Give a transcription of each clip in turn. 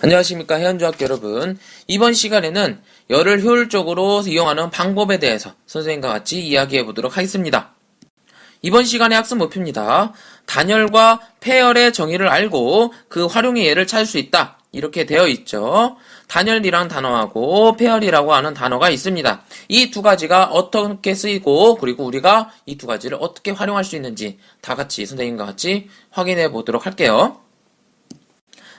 안녕하십니까 해안조학교 여러분. 이번 시간에는 열을 효율적으로 이용하는 방법에 대해서 선생님과 같이 이야기해 보도록 하겠습니다. 이번 시간의 학습 목표입니다. 단열과 폐열의 정의를 알고 그 활용의 예를 찾을 수 있다. 이렇게 되어 있죠. 단열이라는 단어하고 폐열이라고 하는 단어가 있습니다. 이 두 가지가 어떻게 쓰이고 그리고 우리가 이 두 가지를 어떻게 활용할 수 있는지 다 같이 선생님과 같이 확인해 보도록 할게요.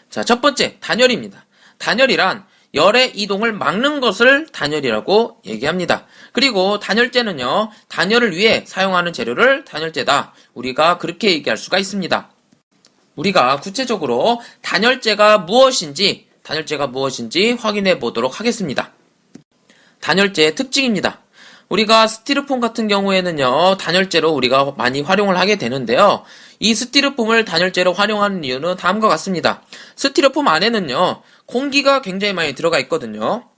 자, 첫 번째, 단열입니다. 단열이란 열의 이동을 막는 것을 단열이라고 얘기합니다. 그리고 단열재는요, 단열을 위해 사용하는 재료를 단열재다. 우리가 그렇게 얘기할 수가 있습니다. 우리가 구체적으로 단열재가 무엇인지 확인해 보도록 하겠습니다. 단열재의 특징입니다. 우리가 스티로폼 같은 경우에는요, 단열재로 우리가 많이 활용을 하게 되는데요. 이 스티로폼을 단열재로 활용하는 이유는 다음과 같습니다. 스티로폼 안에는요, 공기가 굉장히 많이 들어가 있거든요.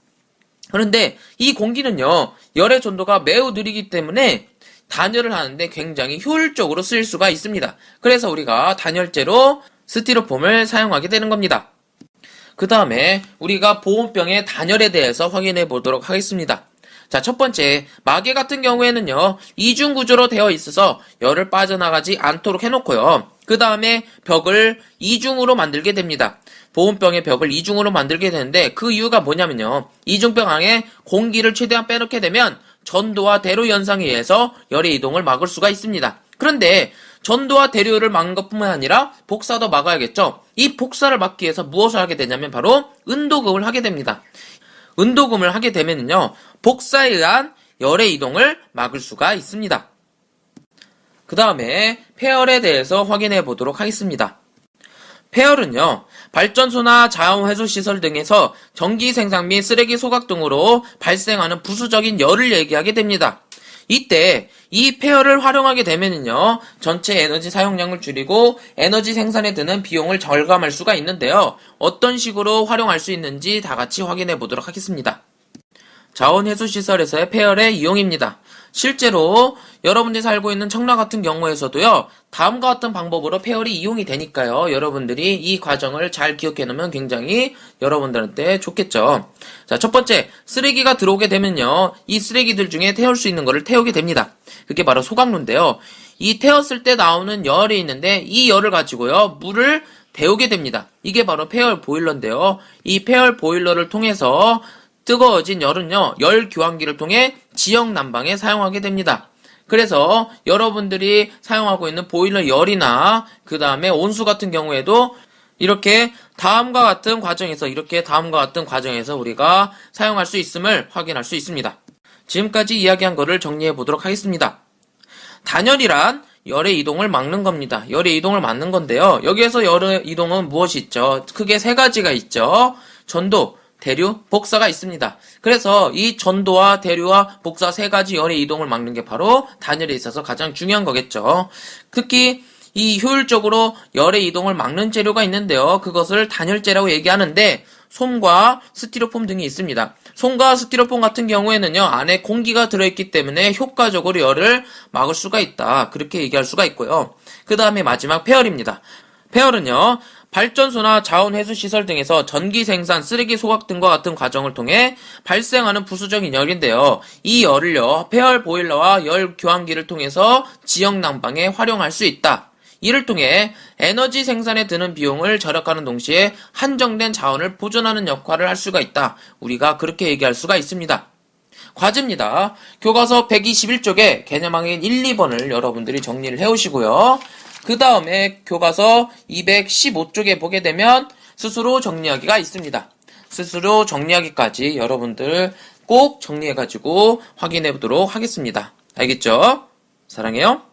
그런데 이 공기는요, 열의 전도가 매우 느리기 때문에 단열을 하는데 굉장히 효율적으로 쓰일 수가 있습니다. 그래서 우리가 단열재로 스티로폼을 사용하게 되는 겁니다. 그 다음에 우리가 보온병의 단열에 대해서 확인해 보도록 하겠습니다. 자, 첫 번째, 마개 같은 경우에는요, 이중 구조로 되어 있어서 열을 빠져나가지 않도록 해놓고요. 그 다음에 벽을 이중으로 만들게 됩니다. 보온병의 벽을 이중으로 만들게 되는데 그 이유가 뭐냐면요. 이중병 안에 공기를 최대한 빼놓게 되면 전도와 대류 현상에 의해서 열의 이동을 막을 수가 있습니다. 그런데 전도와 대류를 막는 것뿐만 아니라 복사도 막아야겠죠. 이 복사를 막기 위해서 무엇을 하게 되냐면 바로 은도금을 하게 됩니다. 은도금을 하게 되면요, 복사에 의한 열의 이동을 막을 수가 있습니다. 그 다음에 폐열에 대해서 확인해 보도록 하겠습니다. 폐열은요, 발전소나 자원회수시설 등에서 전기 생산 및 쓰레기 소각 등으로 발생하는 부수적인 열을 얘기하게 됩니다. 이때 이 폐열을 활용하게 되면은요, 전체 에너지 사용량을 줄이고 에너지 생산에 드는 비용을 절감할 수가 있는데요. 어떤 식으로 활용할 수 있는지 다 같이 확인해 보도록 하겠습니다. 자원회수시설에서의 폐열의 이용입니다. 실제로 여러분들이 살고 있는 청라 같은 경우에서도요, 다음과 같은 방법으로 폐열이 이용이 되니까요, 여러분들이 이 과정을 잘 기억해 놓으면 굉장히 여러분들한테 좋겠죠. 자, 첫 번째, 쓰레기가 들어오게 되면요, 이 쓰레기들 중에 태울 수 있는 거를 태우게 됩니다. 그게 바로 소각로인데요. 이 태웠을 때 나오는 열이 있는데 이 열을 가지고요, 물을 데우게 됩니다. 이게 바로 폐열 보일러인데요. 이 폐열 보일러를 통해서 뜨거워진 열은요, 열 교환기를 통해 지역 난방에 사용하게 됩니다. 그래서 여러분들이 사용하고 있는 보일러 열이나 그 다음에 온수 같은 경우에도 이렇게 다음과 같은 과정에서 우리가 사용할 수 있음을 확인할 수 있습니다. 지금까지 이야기한 거를 정리해 보도록 하겠습니다. 단열이란 열의 이동을 막는 겁니다. 열의 이동을 막는 건데요. 여기에서 열의 이동은 무엇이 있죠? 크게 세 가지가 있죠. 전도, 대류, 복사가 있습니다. 그래서 이 전도와 대류와 복사 세 가지 열의 이동을 막는 게 바로 단열에 있어서 가장 중요한 거겠죠. 특히 이 효율적으로 열의 이동을 막는 재료가 있는데요. 그것을 단열재라고 얘기하는데 솜과 스티로폼 등이 있습니다. 솜과 스티로폼 같은 경우에는요, 안에 공기가 들어있기 때문에 효과적으로 열을 막을 수가 있다. 그렇게 얘기할 수가 있고요. 그 다음에 마지막 폐열입니다. 폐열은요, 발전소나 자원회수시설 등에서 전기 생산, 쓰레기 소각 등과 같은 과정을 통해 발생하는 부수적인 열인데요. 이 열을요, 폐열 보일러와 열 교환기를 통해서 지역 난방에 활용할 수 있다. 이를 통해 에너지 생산에 드는 비용을 절약하는 동시에 한정된 자원을 보존하는 역할을 할 수가 있다. 우리가 그렇게 얘기할 수가 있습니다. 과제입니다. 교과서 121쪽에 개념항의 1, 2번을 여러분들이 정리를 해오시고요. 그 다음에 교과서 215쪽에 보게 되면 스스로 정리하기가 있습니다. 스스로 정리하기까지 여러분들 꼭 정리해가지고 확인해 보도록 하겠습니다. 알겠죠? 사랑해요.